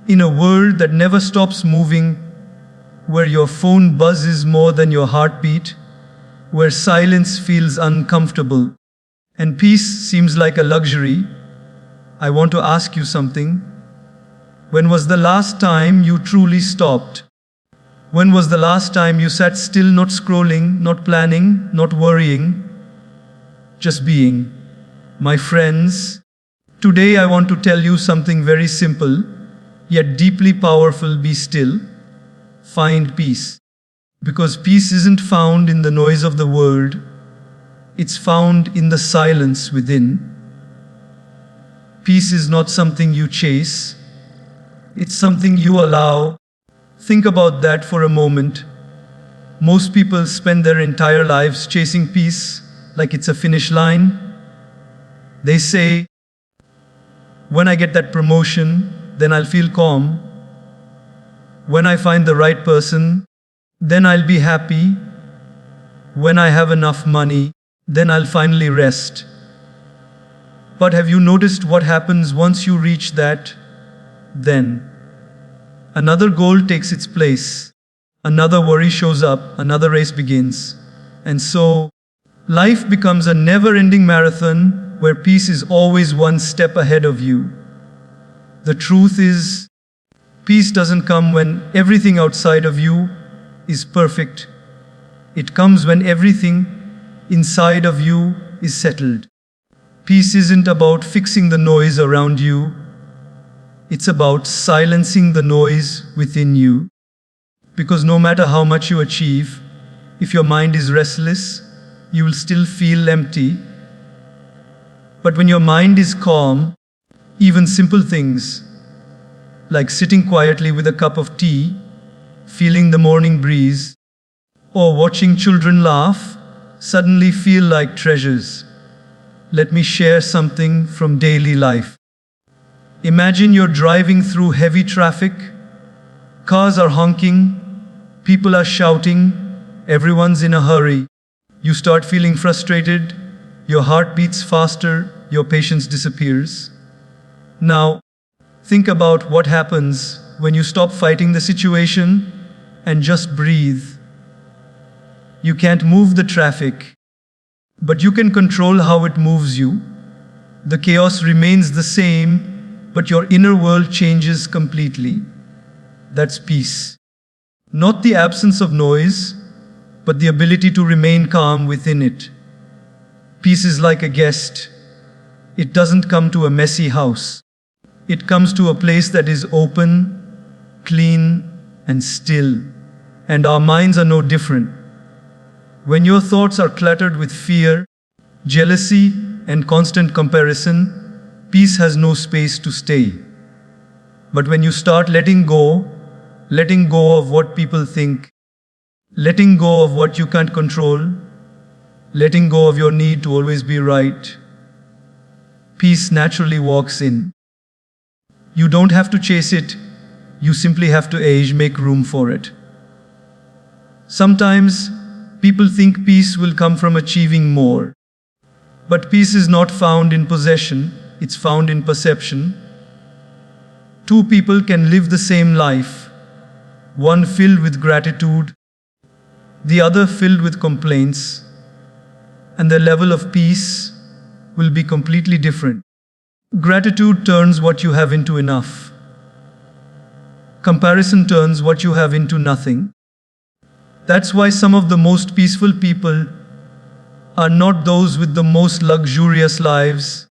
In a world that never stops moving, where your phone buzzes more than your heartbeat, where silence feels uncomfortable, and peace seems like a luxury, I want to ask you something. When was the last time you truly stopped? When was the last time you sat still, not scrolling, not planning, not worrying, just being? My friends, today I want to tell you something very simple, yet deeply powerful. Be still. Find peace. Because peace isn't found in the noise of the world, it's found in the silence within. Peace is not something you chase, it's something you allow. Think about that for a moment. Most people spend their entire lives chasing peace like it's a finish line. They say, when I get that promotion, then I'll feel calm. When I find the right person, then I'll be happy. When I have enough money, then I'll finally rest. But have you noticed what happens once you reach that? Then another goal takes its place. Another worry shows up, another race begins. And so, life becomes a never-ending marathon where peace is always one step ahead of you. The truth is, peace doesn't come when everything outside of you is perfect. It comes when everything inside of you is settled. Peace isn't about fixing the noise around you. It's about silencing the noise within you. Because no matter how much you achieve, if your mind is restless, you will still feel empty. But when your mind is calm, even simple things, like sitting quietly with a cup of tea, feeling the morning breeze, or watching children laugh, suddenly feel like treasures. Let me share something from daily life. Imagine you're driving through heavy traffic. Cars are honking, people are shouting, everyone's in a hurry. You start feeling frustrated, your heart beats faster, your patience disappears. Now, think about what happens when you stop fighting the situation and just breathe. You can't move the traffic, but you can control how it moves you. The chaos remains the same, but your inner world changes completely. That's peace. Not the absence of noise, but the ability to remain calm within it. Peace is like a guest. It doesn't come to a messy house. It comes to a place that is open, clean, and still. And our minds are no different. When your thoughts are cluttered with fear, jealousy, and constant comparison, peace has no space to stay. But when you start letting go of what people think, letting go of what you can't control, letting go of your need to always be right, peace naturally walks in. You don't have to chase it, you simply have to make room for it. Sometimes, people think peace will come from achieving more. But peace is not found in possession, it's found in perception. Two people can live the same life, one filled with gratitude, the other filled with complaints, and their level of peace will be completely different. Gratitude turns what you have into enough. Comparison turns what you have into nothing. That's why some of the most peaceful people are not those with the most luxurious lives,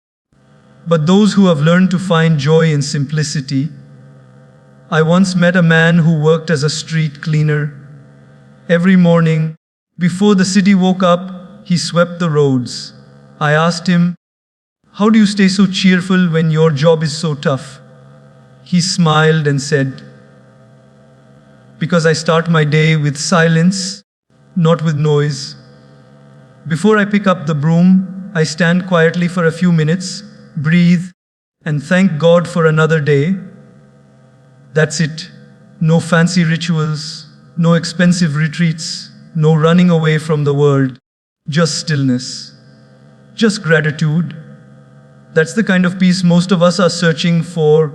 but those who have learned to find joy in simplicity. I once met a man who worked as a street cleaner. Every morning, before the city woke up, he swept the roads. I asked him, "How do you stay so cheerful when your job is so tough?" He smiled and said, "Because I start my day with silence, not with noise. Before I pick up the broom, I stand quietly for a few minutes, breathe, and thank God for another day." That's it. No fancy rituals, no expensive retreats, no running away from the world. Just stillness. Just gratitude. That's the kind of peace most of us are searching for.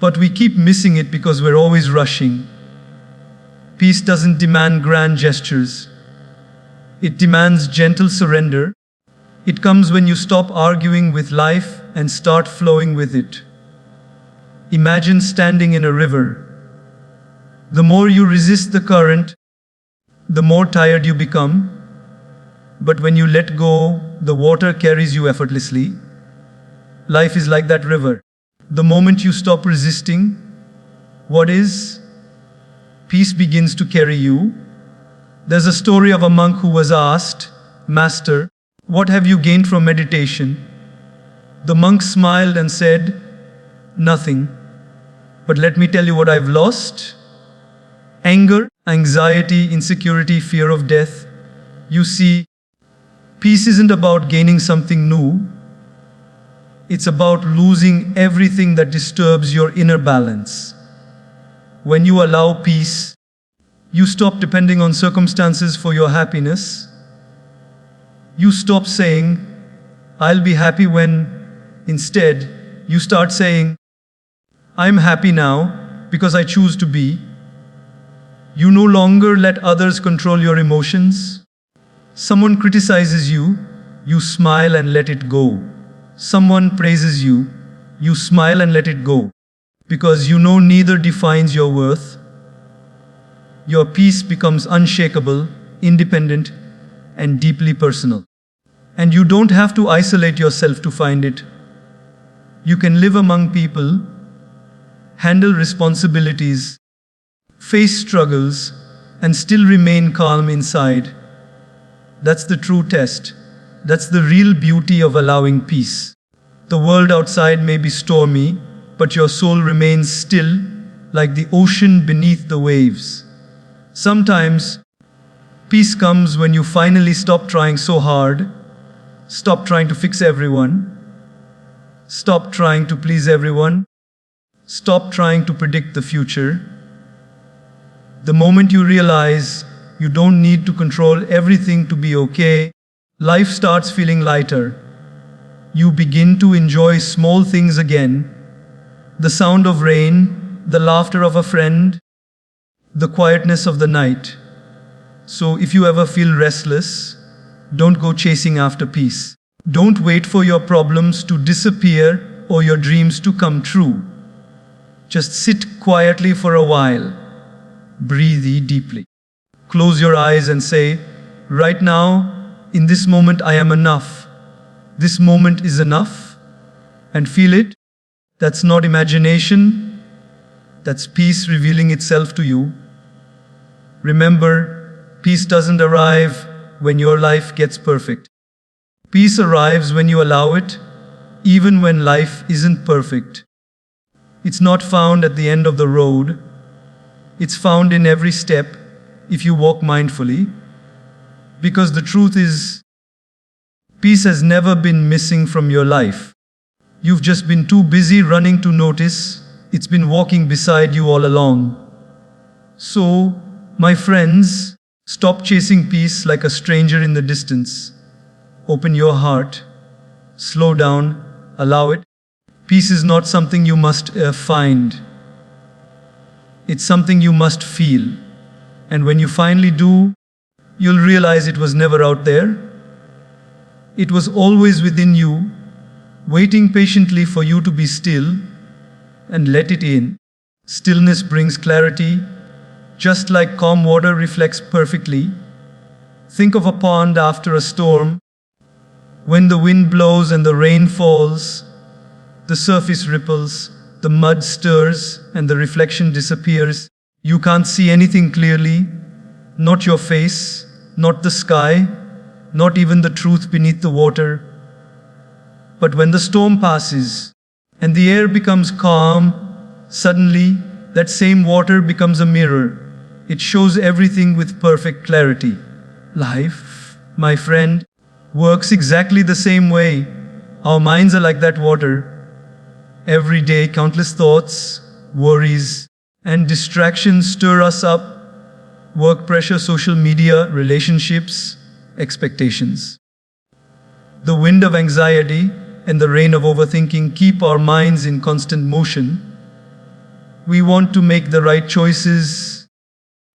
But we keep missing it because we're always rushing. Peace doesn't demand grand gestures. It demands gentle surrender. It comes when you stop arguing with life and start flowing with it. Imagine standing in a river. The more you resist the current, the more tired you become. But when you let go, the water carries you effortlessly. Life is like that river. The moment you stop resisting, what is? Peace begins to carry you. There's a story of a monk who was asked, "Master, what have you gained from meditation?" The monk smiled and said, "Nothing. But let me tell you what I've lost. Anger, anxiety, insecurity, fear of death." You see, peace isn't about gaining something new. It's about losing everything that disturbs your inner balance. When you allow peace, you stop depending on circumstances for your happiness. You stop saying, "I'll be happy when." Instead, you start saying, "I'm happy now because I choose to be." You no longer let others control your emotions. Someone criticizes you, you smile and let it go. Someone praises you, you smile and let it go. Because you know neither defines your worth. Your peace becomes unshakable, independent, and deeply personal. And you don't have to isolate yourself to find it. You can live among people, handle responsibilities, face struggles, and still remain calm inside. That's the true test. That's the real beauty of allowing peace. The world outside may be stormy, but your soul remains still, like the ocean beneath the waves. Sometimes, peace comes when you finally stop trying so hard, stop trying to fix everyone, stop trying to please everyone, stop trying to predict the future. The moment you realize you don't need to control everything to be okay, life starts feeling lighter. You begin to enjoy small things again. The sound of rain, the laughter of a friend, the quietness of the night. So if you ever feel restless, don't go chasing after peace. Don't wait for your problems to disappear or your dreams to come true. Just sit quietly for a while. Breathe deeply. Close your eyes and say, "Right now, in this moment I am enough. This moment is enough." And feel it. That's not imagination. That's peace revealing itself to you. Remember, peace doesn't arrive when your life gets perfect. Peace arrives when you allow it, even when life isn't perfect. It's not found at the end of the road. It's found in every step if you walk mindfully. Because the truth is, peace has never been missing from your life. You've just been too busy running to notice. It's been walking beside you all along. So, my friends, stop chasing peace like a stranger in the distance. Open your heart. Slow down. Allow it. Peace is not something you must find. It's something you must feel. And when you finally do, you'll realize it was never out there. It was always within you, waiting patiently for you to be still and let it in. Stillness brings clarity, just like calm water reflects perfectly. Think of a pond after a storm. When the wind blows and the rain falls, the surface ripples, the mud stirs, and the reflection disappears. You can't see anything clearly, not your face, not the sky, not even the truth beneath the water. But when the storm passes and the air becomes calm, suddenly that same water becomes a mirror. It shows everything with perfect clarity. Life, my friend, works exactly the same way. Our minds are like that water. Every day, countless thoughts, worries, and distractions stir us up. Work pressure, social media, relationships, expectations. The wind of anxiety and the rain of overthinking keep our minds in constant motion. We want to make the right choices.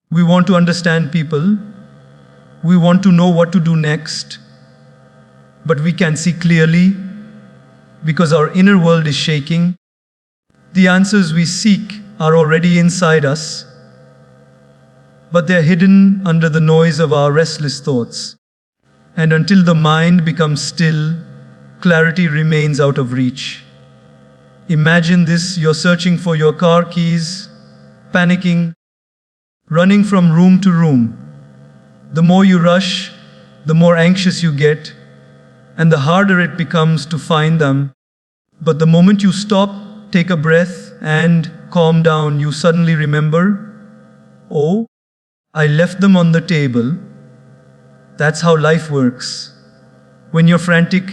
We want to understand people. We want to know what to do next. But we can't see clearly because our inner world is shaking. The answers we seek are already inside us, but they're hidden under the noise of our restless thoughts. And until the mind becomes still, clarity remains out of reach. Imagine this: you're searching for your car keys, panicking, running from room to room. The more you rush, the more anxious you get, and the harder it becomes to find them. But the moment you stop, take a breath, and calm down, you suddenly remember, oh, I left them on the table. That's how life works. When you're frantic,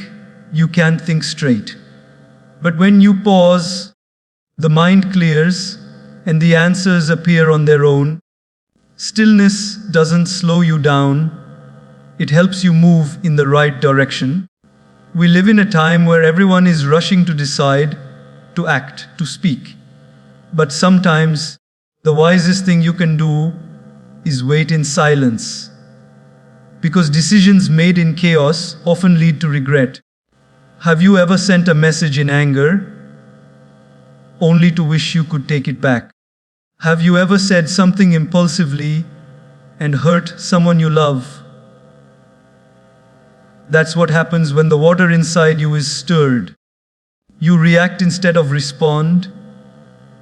you can't think straight. But when you pause, the mind clears and the answers appear on their own. Stillness doesn't slow you down, it helps you move in the right direction. We live in a time where everyone is rushing to decide, to act, to speak. But sometimes the wisest thing you can do is wait in silence. Because decisions made in chaos often lead to regret. Have you ever sent a message in anger, only to wish you could take it back? Have you ever said something impulsively and hurt someone you love? That's what happens when the water inside you is stirred. You react instead of respond.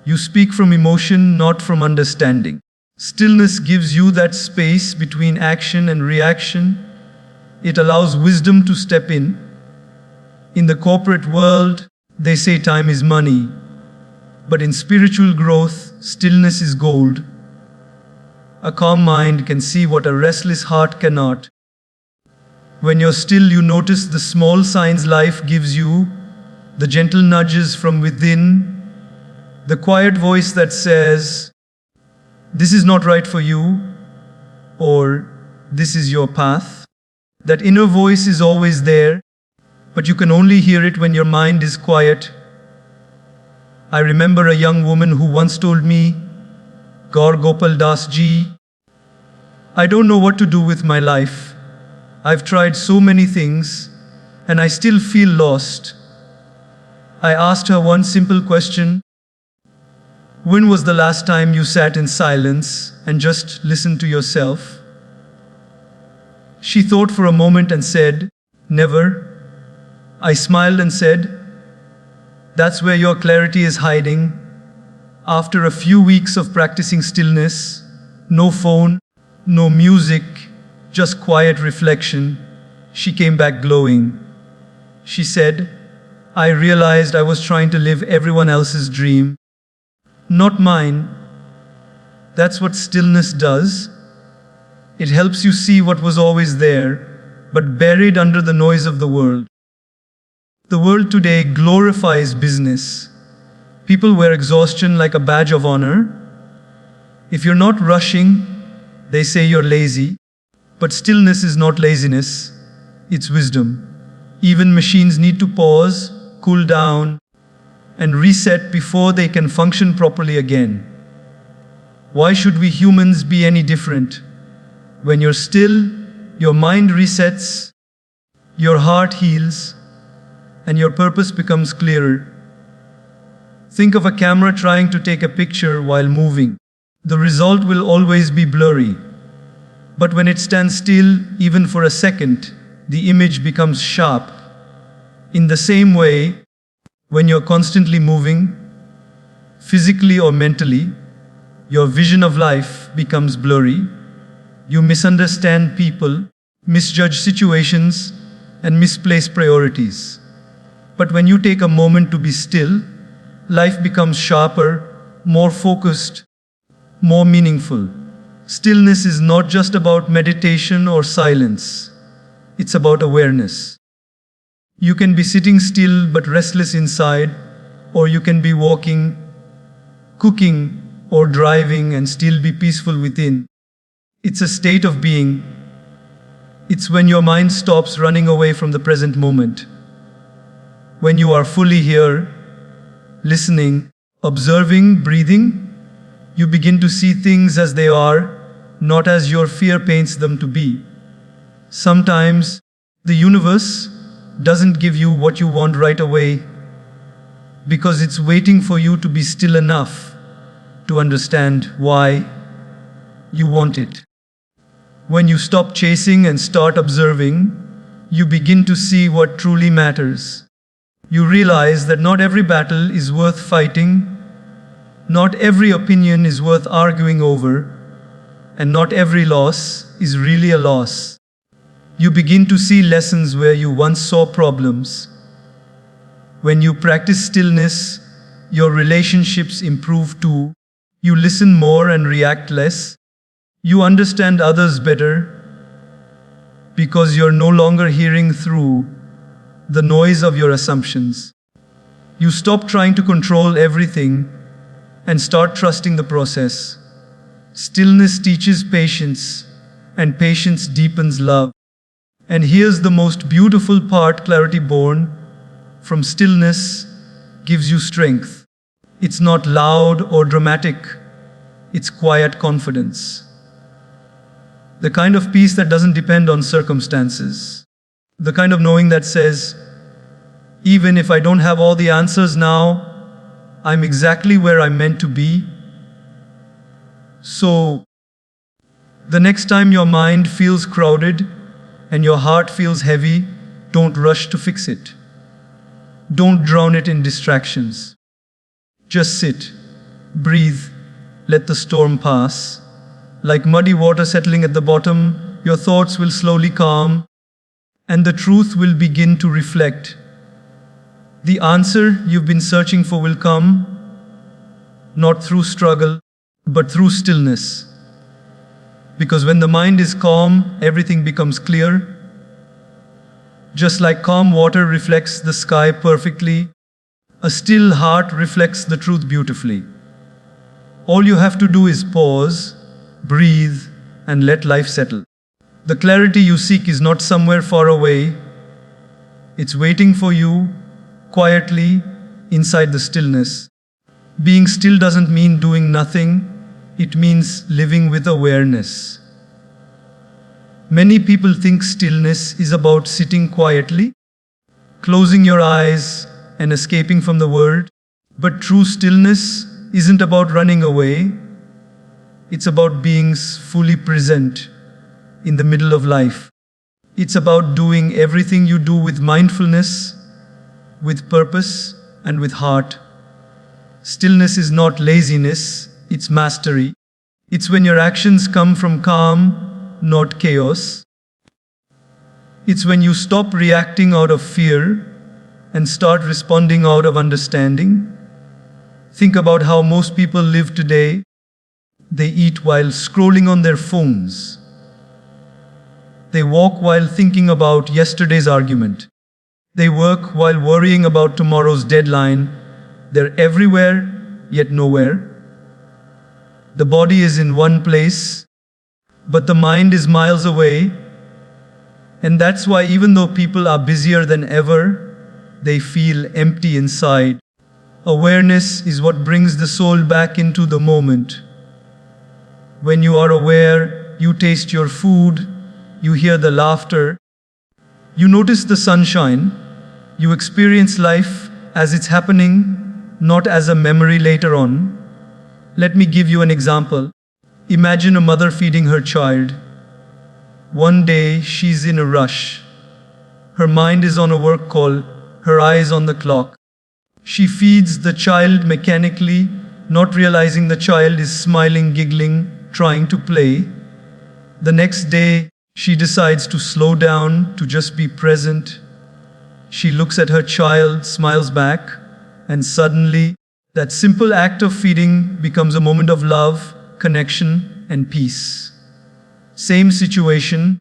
You speak from emotion, not from understanding. Stillness gives you that space between action and reaction. It allows wisdom to step in. In the corporate world, they say time is money. But in spiritual growth, stillness is gold. A calm mind can see what a restless heart cannot. When you're still, you notice the small signs life gives you, the gentle nudges from within, the quiet voice that says, "This is not right for you," or "This is your path." That inner voice is always there, but you can only hear it when your mind is quiet. I remember a young woman who once told me, "Gaur Gopal Das ji, I don't know what to do with my life. I've tried so many things, and I still feel lost." I asked her one simple question: when was the last time you sat in silence and just listened to yourself? She thought for a moment and said, "Never." I smiled and said, "That's where your clarity is hiding." After a few weeks of practicing stillness, no phone, no music, just quiet reflection, she came back glowing. She said, "I realized I was trying to live everyone else's dream, not mine." That's what stillness does. It helps you see what was always there, but buried under the noise of the world. The world today glorifies business. People wear exhaustion like a badge of honor. If you're not rushing, they say you're lazy. But stillness is not laziness, it's wisdom. Even machines need to pause, cool down, and reset before they can function properly again. Why should we humans be any different? When you're still, your mind resets, your heart heals, and your purpose becomes clearer. Think of a camera trying to take a picture while moving. The result will always be blurry. But when it stands still, even for a second, the image becomes sharp. In the same way, when you're constantly moving, physically or mentally, your vision of life becomes blurry. You misunderstand people, misjudge situations, and misplace priorities. But when you take a moment to be still, life becomes sharper, more focused, more meaningful. Stillness is not just about meditation or silence. It's about awareness. You can be sitting still but restless inside, or you can be walking, cooking, or driving and still be peaceful within. It's a state of being. It's when your mind stops running away from the present moment. When you are fully here, listening, observing, breathing, You begin to see things as they are, not as your fear paints them to be. Sometimes, the universe doesn't give you what you want right away because it's waiting for you to be still enough to understand why you want it. When you stop chasing and start observing, you begin to see what truly matters. You realize that not every battle is worth fighting, not every opinion is worth arguing over, and not every loss is really a loss. You begin to see lessons where you once saw problems. When you practice stillness, your relationships improve too. You listen more and react less. You understand others better because you're no longer hearing through the noise of your assumptions. You stop trying to control everything and start trusting the process. Stillness teaches patience, and patience deepens love. And here's the most beautiful part: clarity born from stillness gives you strength. It's not loud or dramatic, it's quiet confidence. The kind of peace that doesn't depend on circumstances. The kind of knowing that says, even if I don't have all the answers now, I'm exactly where I'm meant to be. So, the next time your mind feels crowded and your heart feels heavy, don't rush to fix it. Don't drown it in distractions. Just sit, breathe, let the storm pass. Like muddy water settling at the bottom, your thoughts will slowly calm, and the truth will begin to reflect. The answer you've been searching for will come, not through struggle, but through stillness. Because when the mind is calm, everything becomes clear. Just like calm water reflects the sky perfectly, a still heart reflects the truth beautifully. All you have to do is pause, breathe, and let life settle. The clarity you seek is not somewhere far away. It's waiting for you, quietly, inside the stillness. Being still doesn't mean doing nothing. It means living with awareness. Many people think stillness is about sitting quietly, closing your eyes, and escaping from the world. But true stillness isn't about running away. It's about being fully present in the middle of life. It's about doing everything you do with mindfulness, with purpose, and with heart. Stillness is not laziness, it's mastery. It's when your actions come from calm, not chaos. It's when you stop reacting out of fear and start responding out of understanding. Think about how most people live today. They eat while scrolling on their phones. They walk while thinking about yesterday's argument. They work while worrying about tomorrow's deadline. They're everywhere, yet nowhere. The body is in one place, but the mind is miles away. And that's why even though people are busier than ever, they feel empty inside. Awareness is what brings the soul back into the moment. When you are aware, you taste your food, you hear the laughter, you notice the sunshine, you experience life as it's happening, not as a memory later on. Let me give you an example. Imagine a mother feeding her child. One day she's in a rush. Her mind is on a work call, her eyes on the clock. She feeds the child mechanically, not realizing the child is smiling, giggling, trying to play. The next day, she decides to slow down, to just be present. She looks at her child, smiles back, and suddenly, that simple act of feeding becomes a moment of love, connection, and peace. Same situation,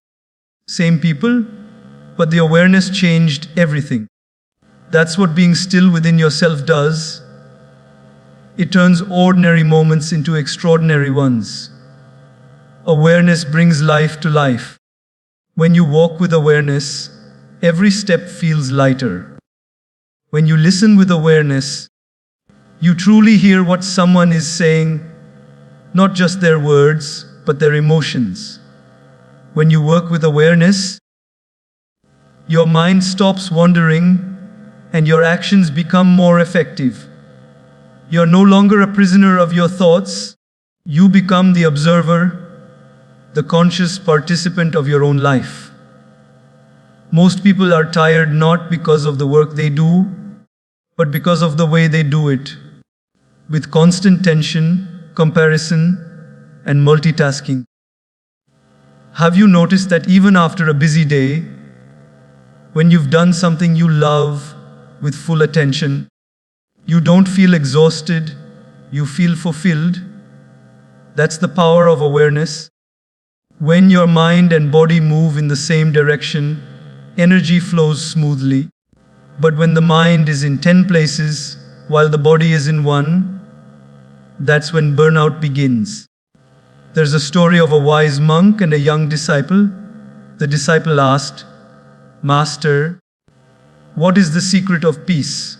same people, but the awareness changed everything. That's what being still within yourself does. It turns ordinary moments into extraordinary ones. Awareness brings life to life. When you walk with awareness, every step feels lighter. When you listen with awareness, you truly hear what someone is saying, not just their words, but their emotions. When you work with awareness, your mind stops wandering and your actions become more effective. You're no longer a prisoner of your thoughts, you become the observer, the conscious participant of your own life. Most people are tired not because of the work they do, but because of the way they do it, with constant tension, comparison, and multitasking. Have you noticed that even after a busy day, when you've done something you love with full attention, you don't feel exhausted, you feel fulfilled? That's the power of awareness. When your mind and body move in the same direction, energy flows smoothly. But when the mind is in 10 places while the body is in one, that's when burnout begins. There's a story of a wise monk and a young disciple. The disciple asked, "Master, what is the secret of peace?"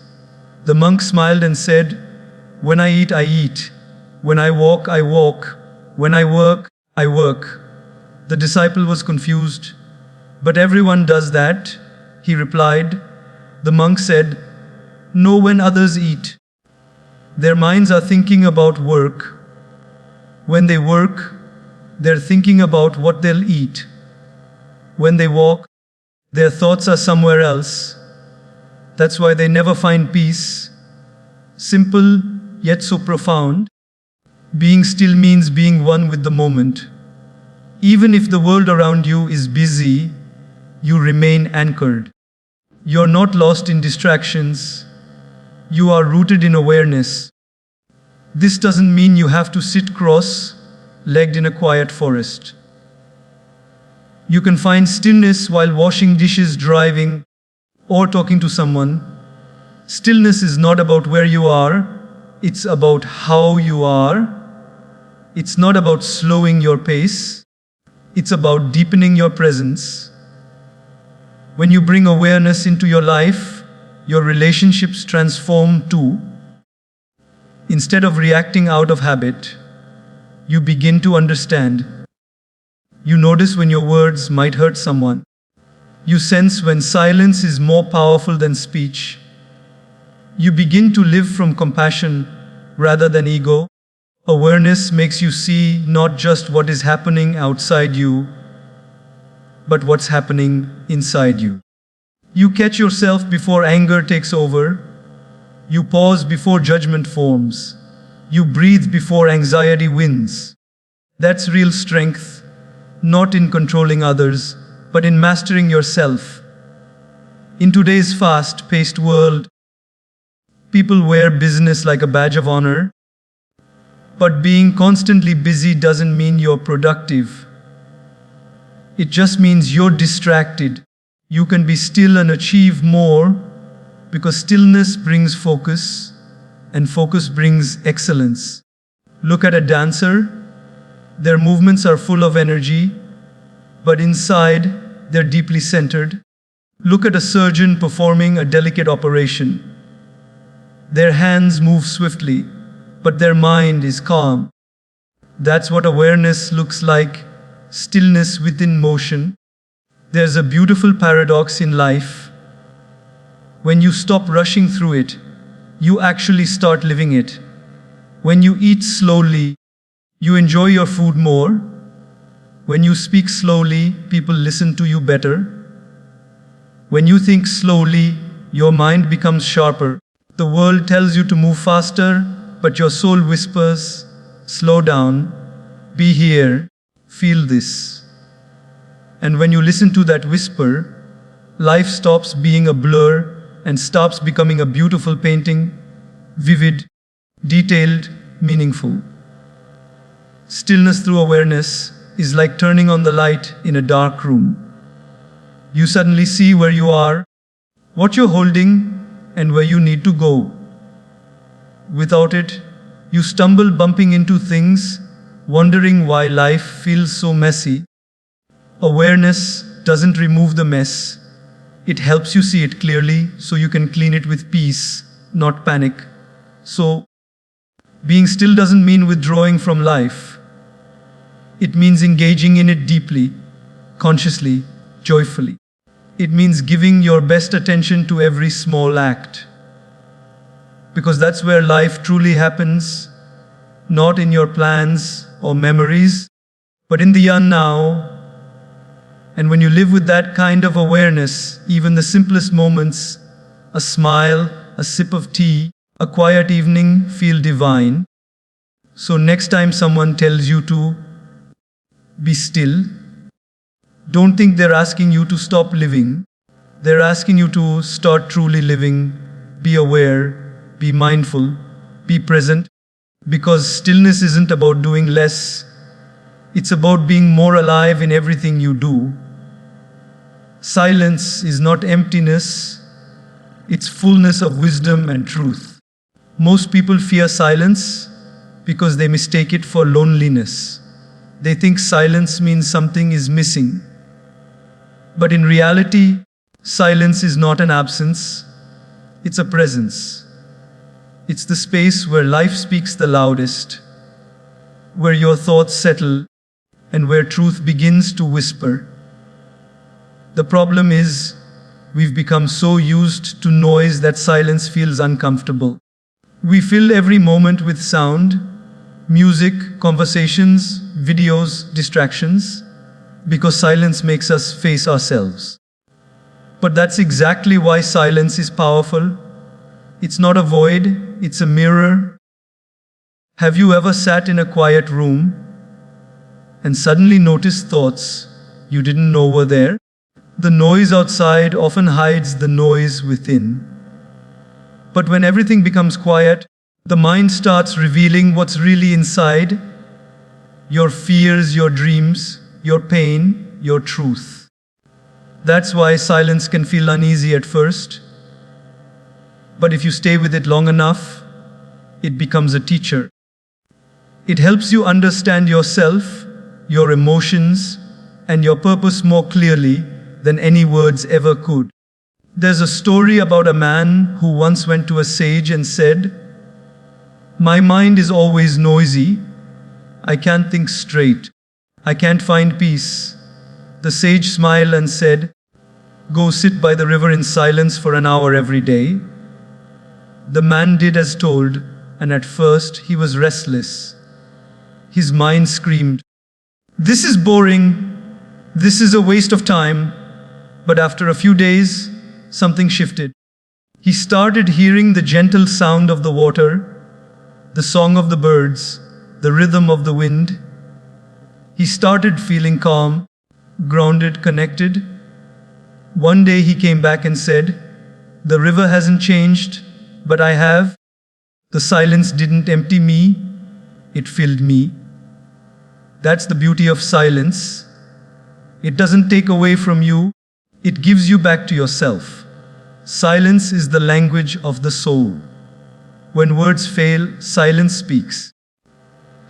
The monk smiled and said, "When I eat, I eat. When I walk, I walk. When I work, I work." The disciple was confused. "But everyone does that," he replied. The monk said, "No, when others eat. Their minds are thinking about work. When they work, they're thinking about what they'll eat. When they walk, their thoughts are somewhere else. That's why they never find peace." Simple, yet so profound. Being still means being one with the moment. Even if the world around you is busy, you remain anchored. You're not lost in distractions. You are rooted in awareness. This doesn't mean you have to sit cross-legged in a quiet forest. You can find stillness while washing dishes, driving, or talking to someone. Stillness is not about where you are, it's about how you are. It's not about slowing your pace, it's about deepening your presence. When you bring awareness into your life, your relationships transform too. Instead of reacting out of habit, you begin to understand. You notice when your words might hurt someone. You sense when silence is more powerful than speech. You begin to live from compassion rather than ego. Awareness makes you see not just what is happening outside you, but what's happening inside you. You catch yourself before anger takes over. You pause before judgment forms. You breathe before anxiety wins. That's real strength, not in controlling others, but in mastering yourself. In today's fast-paced world, people wear business like a badge of honor. But being constantly busy doesn't mean you're productive. It just means you're distracted. You can be still and achieve more because stillness brings focus and focus brings excellence. Look at a dancer. Their movements are full of energy, but inside they're deeply centered. Look at a surgeon performing a delicate operation. Their hands move swiftly, but their mind is calm. That's what awareness looks like, stillness within motion. There's a beautiful paradox in life. When you stop rushing through it, you actually start living it. When you eat slowly, you enjoy your food more. When you speak slowly, people listen to you better. When you think slowly, your mind becomes sharper. The world tells you to move faster, but your soul whispers, "Slow down, be here, feel this." And when you listen to that whisper, life stops being a blur and starts becoming a beautiful painting, vivid, detailed, meaningful. Stillness through awareness is like turning on the light in a dark room. You suddenly see where you are, what you're holding, and where you need to go. Without it, you stumble bumping into things, wondering why life feels so messy. Awareness doesn't remove the mess. It helps you see it clearly so you can clean it with peace, not panic. So, Being still doesn't mean withdrawing from life. It means engaging in it deeply, consciously, joyfully. It means giving your best attention to every small act. Because that's where life truly happens, not in your plans or memories, but in the now. And when you live with that kind of awareness, even the simplest moments, a smile, a sip of tea, a quiet evening, feel divine. So next time someone tells you to be still, don't think they're asking you to stop living. They're asking you to start truly living. Be aware, be mindful, be present. Because stillness isn't about doing less. It's about being more alive in everything you do. Silence is not emptiness. It's fullness of wisdom and truth. Most people fear silence because they mistake it for loneliness. They think silence means something is missing. But in reality, silence is not an absence, it's a presence. It's the space where life speaks the loudest, where your thoughts settle, and where truth begins to whisper. The problem is, we've become so used to noise that silence feels uncomfortable. We fill every moment with sound, music, conversations, videos, distractions, because silence makes us face ourselves. But that's exactly why silence is powerful. It's not a void, it's a mirror. Have you ever sat in a quiet room and suddenly noticed thoughts you didn't know were there? The noise outside often hides the noise within. But when everything becomes quiet, the mind starts revealing what's really inside: your fears, your dreams, your pain, your truth. That's why silence can feel uneasy at first. But if you stay with it long enough, it becomes a teacher. It helps you understand yourself, your emotions, and your purpose more clearly than any words ever could. There's a story about a man who once went to a sage and said, "My mind is always noisy. I can't think straight. I can't find peace." The sage smiled and said, "Go sit by the river in silence for an hour every day." The man did as told, and at first he was restless. His mind screamed, "This is boring. This is a waste of time." But after a few days, something shifted. He started hearing the gentle sound of the water, the song of the birds, the rhythm of the wind. He started feeling calm, grounded, connected. One day he came back and said, "The river hasn't changed, but I have." The silence didn't empty me, it filled me. That's the beauty of silence. It doesn't take away from you, it gives you back to yourself. Silence is the language of the soul. When words fail, silence speaks.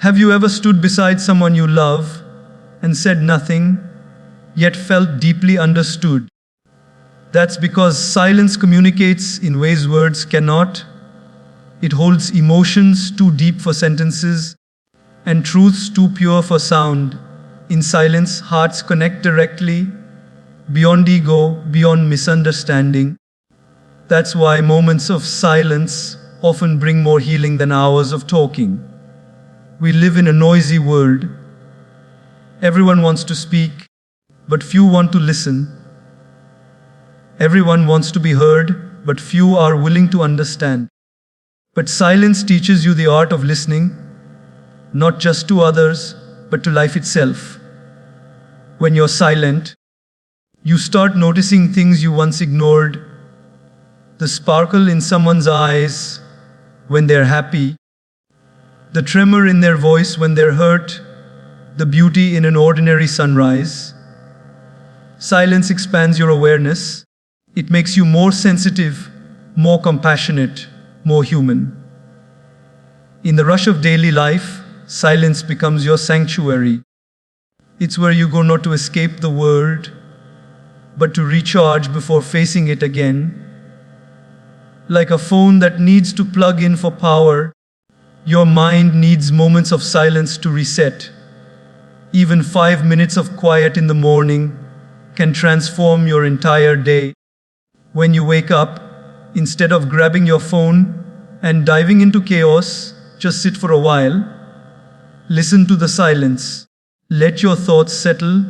Have you ever stood beside someone you love and said nothing, yet felt deeply understood? That's because silence communicates in ways words cannot. It holds emotions too deep for sentences and truths too pure for sound. In silence, hearts connect directly, beyond ego, beyond misunderstanding. That's why moments of silence often bring more healing than hours of talking. We live in a noisy world. Everyone wants to speak, but few want to listen. Everyone wants to be heard, but few are willing to understand. But silence teaches you the art of listening, not just to others, but to life itself. When you're silent, you start noticing things you once ignored. The sparkle in someone's eyes when they're happy, the tremor in their voice when they're hurt, the beauty in an ordinary sunrise. Silence expands your awareness. It makes you more sensitive, more compassionate, more human. In the rush of daily life, silence becomes your sanctuary. It's where you go not to escape the world, but to recharge before facing it again. Like a phone that needs to plug in for power, Your mind needs moments of silence to reset. Even 5 minutes of quiet in the morning can transform your entire day. When you wake up, instead of grabbing your phone and diving into chaos, just sit for a while. Listen to the silence. Let your thoughts settle.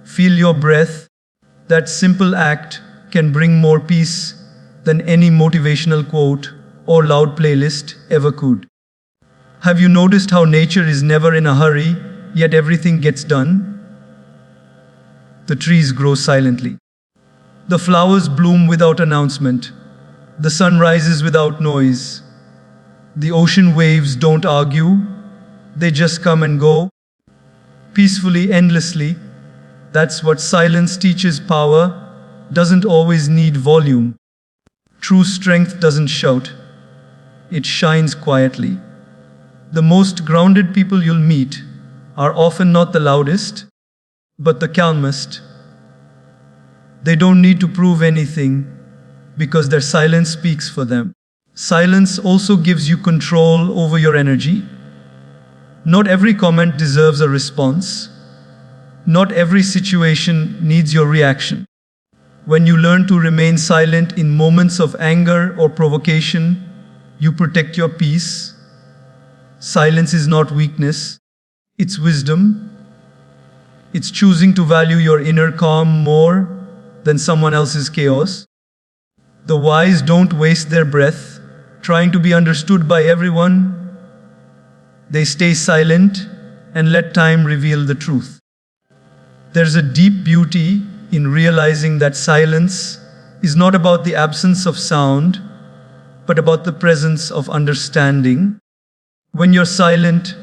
Feel your breath. That simple act can bring more peace than any motivational quote or loud playlist ever could. Have you noticed how nature is never in a hurry, yet everything gets done? The trees grow silently. The flowers bloom without announcement. The sun rises without noise. The ocean waves don't argue. They just come and go, peacefully, endlessly. That's what silence teaches. Power doesn't always need volume. True strength doesn't shout. It shines quietly. The most grounded people you'll meet are often not the loudest, but the calmest. They don't need to prove anything because their silence speaks for them. Silence also gives you control over your energy. Not every comment deserves a response. Not every situation needs your reaction. When you learn to remain silent in moments of anger or provocation, you protect your peace. Silence is not weakness, it's wisdom. It's choosing to value your inner calm more than someone else's chaos. The wise don't waste their breath trying to be understood by everyone. They stay silent and let time reveal the truth. There's a deep beauty in realizing that silence is not about the absence of sound, but about the presence of understanding. When you're silent,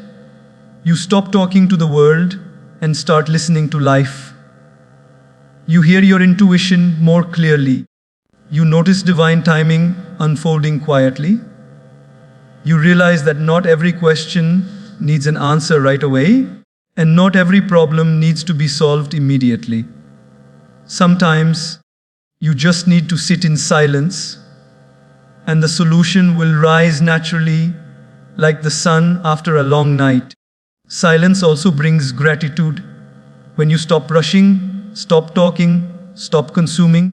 you stop talking to the world and start listening to life. You hear your intuition more clearly. You notice divine timing unfolding quietly. You realize that not every question needs an answer right away, and not every problem needs to be solved immediately. Sometimes you just need to sit in silence, and the solution will rise naturally, like the sun after a long night. Silence also brings gratitude. When you stop rushing, stop talking, stop consuming,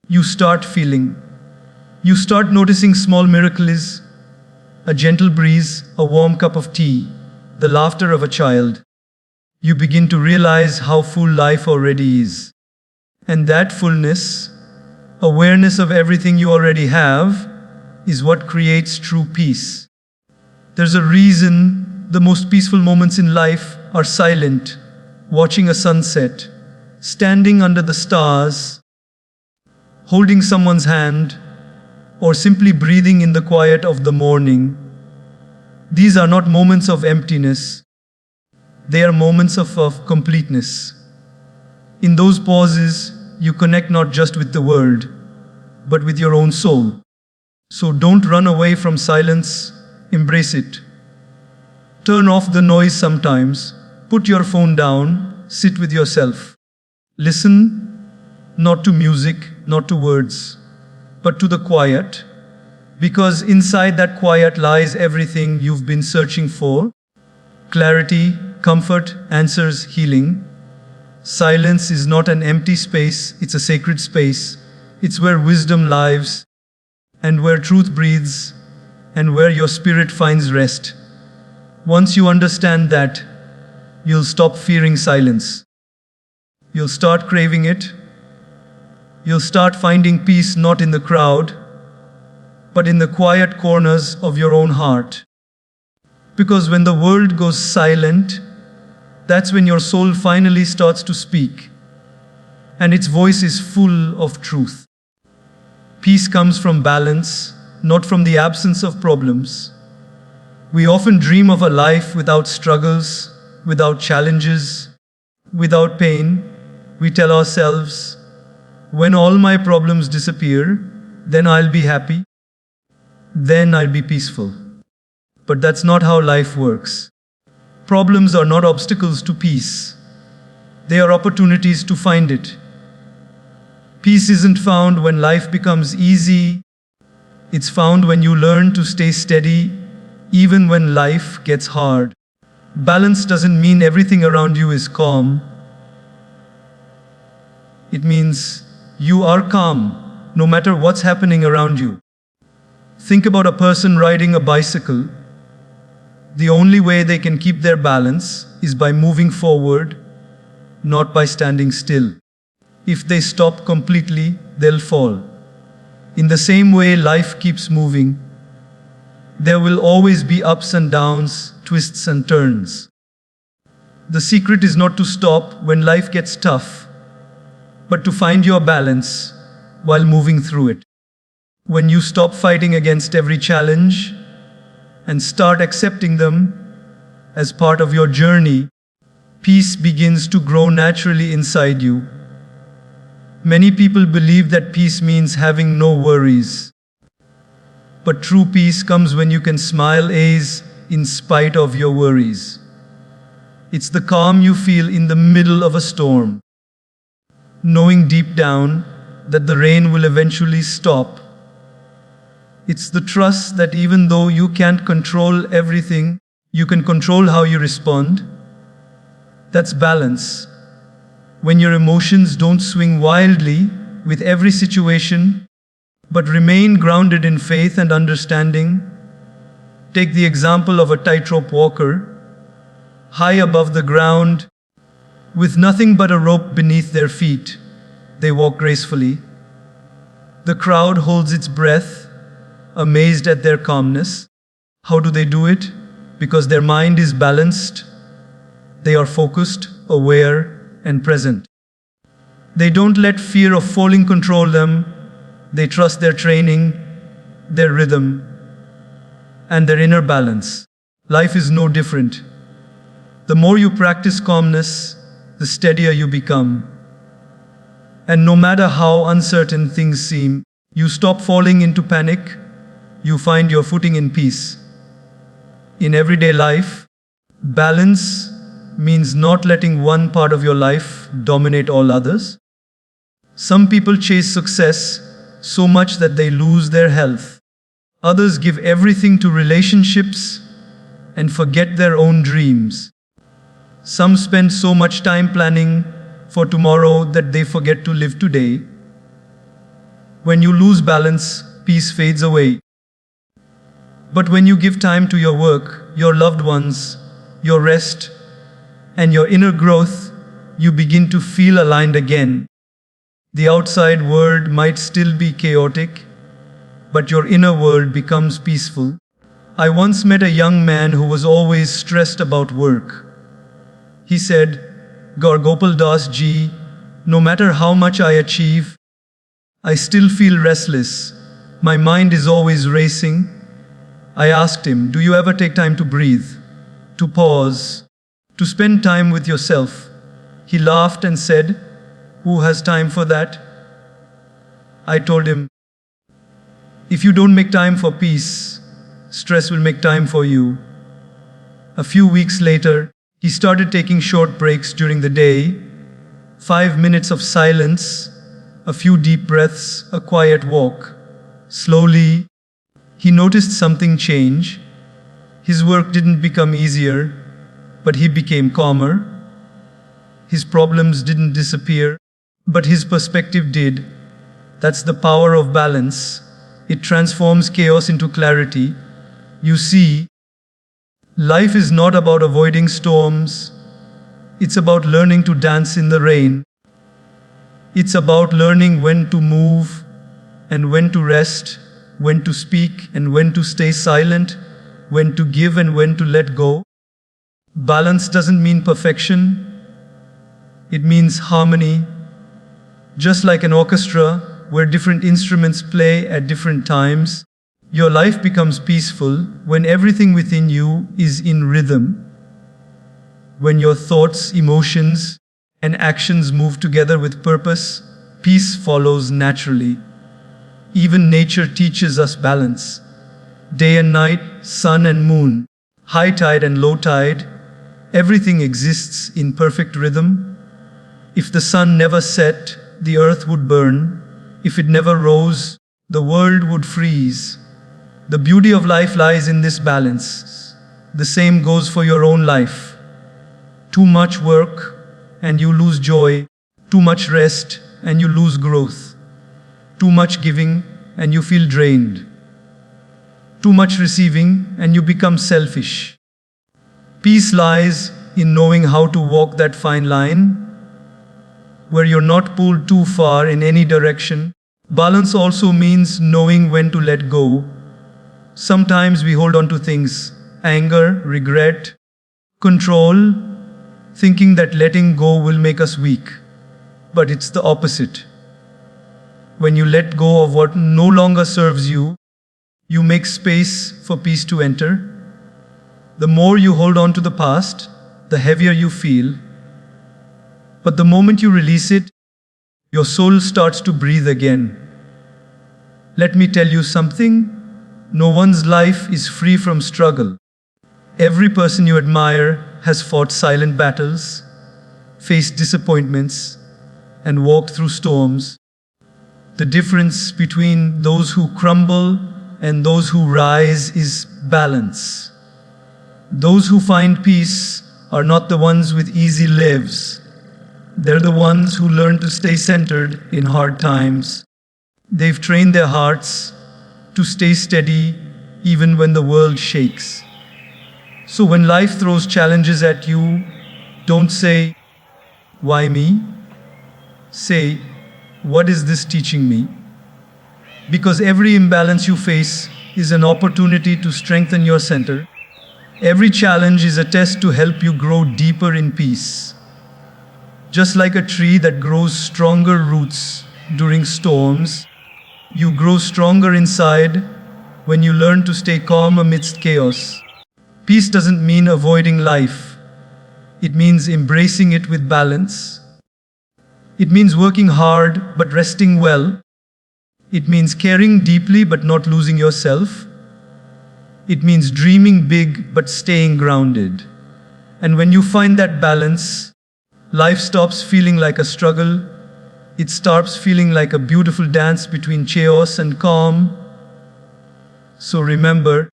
you start feeling. You start noticing small miracles, a gentle breeze, a warm cup of tea, the laughter of a child. You begin to realize how full life already is. And that fullness, awareness of everything you already have, is what creates true peace. There's a reason the most peaceful moments in life are silent, watching a sunset, standing under the stars, holding someone's hand, or simply breathing in the quiet of the morning. These are not moments of emptiness. They are moments of completeness. In those pauses, you connect not just with the world, but with your own soul. So don't run away from silence, embrace it. Turn off the noise sometimes, put your phone down, sit with yourself. Listen, not to music, not to words, but to the quiet, because inside that quiet lies everything you've been searching for. Clarity, comfort, answers, healing. Silence is not an empty space, it's a sacred space. It's where wisdom lives, and where truth breathes, and where your spirit finds rest. Once you understand that, you'll stop fearing silence. You'll start craving it. You'll start finding peace not in the crowd, but in the quiet corners of your own heart. Because when the world goes silent, that's when your soul finally starts to speak, and its voice is full of truth. Peace comes from balance, not from the absence of problems. We often dream of a life without struggles, without challenges, without pain. We tell ourselves, when all my problems disappear, then I'll be happy. Then I'll be peaceful. But that's not how life works. Problems are not obstacles to peace. They are opportunities to find it. Peace isn't found when life becomes easy. It's found when you learn to stay steady even when life gets hard. Balance doesn't mean everything around you is calm. It means you are calm, no matter what's happening around you. Think about a person riding a bicycle. The only way they can keep their balance is by moving forward, not by standing still. If they stop completely, they'll fall. In the same way life keeps moving, there will always be ups and downs, twists and turns. The secret is not to stop when life gets tough, but to find your balance while moving through it. When you stop fighting against every challenge and start accepting them as part of your journey, peace begins to grow naturally inside you. Many people believe that peace means having no worries. But true peace comes when you can smile in spite of your worries. It's the calm you feel in the middle of a storm, knowing deep down that the rain will eventually stop. It's the trust that even though you can't control everything, you can control how you respond. That's balance. When your emotions don't swing wildly with every situation, but remain grounded in faith and understanding. Take the example of a tightrope walker, high above the ground, with nothing but a rope beneath their feet. They walk gracefully. The crowd holds its breath, amazed at their calmness. How do they do it? Because their mind is balanced. They are focused, aware, and present. They don't let fear of falling control them. They trust their training, their rhythm, and their inner balance. Life is no different. The more you practice calmness, the steadier you become. And no matter how uncertain things seem, you stop falling into panic, you find your footing in peace. In everyday life, balance means not letting one part of your life dominate all others. Some people chase success so much that they lose their health. Others give everything to relationships and forget their own dreams. Some spend so much time planning for tomorrow that they forget to live today. When you lose balance, peace fades away. But when you give time to your work, your loved ones, your rest, and your inner growth, you begin to feel aligned again. The outside world might still be chaotic, but your inner world becomes peaceful. I once met a young man who was always stressed about work. He said, Gaur Gopal Das ji, no matter how much I achieve, I still feel restless. My mind is always racing. I asked him, do you ever take time to breathe, to pause, to spend time with yourself? He laughed and said, who has time for that? I told him, if you don't make time for peace, stress will make time for you. A few weeks later, he started taking short breaks during the day, 5 minutes of silence, a few deep breaths, a quiet walk. Slowly, he noticed something change. His work didn't become easier, but he became calmer. His problems didn't disappear, but his perspective did. That's the power of balance. It transforms chaos into clarity. You see, life is not about avoiding storms. It's about learning to dance in the rain. It's about learning when to move and when to rest, when to speak and when to stay silent, when to give and when to let go. Balance doesn't mean perfection. It means harmony. Just like an orchestra where different instruments play at different times, your life becomes peaceful when everything within you is in rhythm. When your thoughts, emotions, and actions move together with purpose, peace follows naturally. Even nature teaches us balance. Day and night, sun and moon, high tide and low tide, everything exists in perfect rhythm. If the sun never set, the earth would burn. If it never rose, the world would freeze. The beauty of life lies in this balance. The same goes for your own life. Too much work and you lose joy. Too much rest and you lose growth. Too much giving and you feel drained. Too much receiving and you become selfish. Peace lies in knowing how to walk that fine line where you're not pulled too far in any direction. Balance also means knowing when to let go. Sometimes we hold on to things, anger, regret, control, thinking that letting go will make us weak. But it's the opposite. When you let go of what no longer serves you, you make space for peace to enter. The more you hold on to the past, the heavier you feel. But the moment you release it, your soul starts to breathe again. Let me tell you something. No one's life is free from struggle. Every person you admire has fought silent battles, faced disappointments, and walked through storms. The difference between those who crumble and those who rise is balance. Those who find peace are not the ones with easy lives. They're the ones who learn to stay centered in hard times. They've trained their hearts to stay steady even when the world shakes. So when life throws challenges at you, don't say, "Why me?" Say, "What is this teaching me?" Because every imbalance you face is an opportunity to strengthen your center. Every challenge is a test to help you grow deeper in peace. Just like a tree that grows stronger roots during storms, you grow stronger inside when you learn to stay calm amidst chaos. Peace doesn't mean avoiding life. It means embracing it with balance. It means working hard but resting well. It means caring deeply but not losing yourself. It means dreaming big but staying grounded. And when you find that balance, life stops feeling like a struggle. It starts feeling like a beautiful dance between chaos and calm. So remember,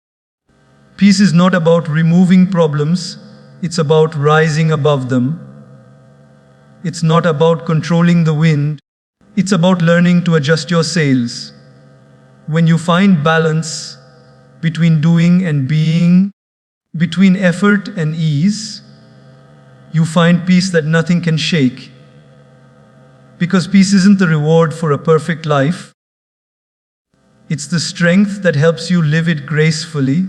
peace is not about removing problems, it's about rising above them. It's not about controlling the wind, it's about learning to adjust your sails. When you find balance between doing and being, between effort and ease, you find peace that nothing can shake. Because peace isn't the reward for a perfect life. It's the strength that helps you live it gracefully.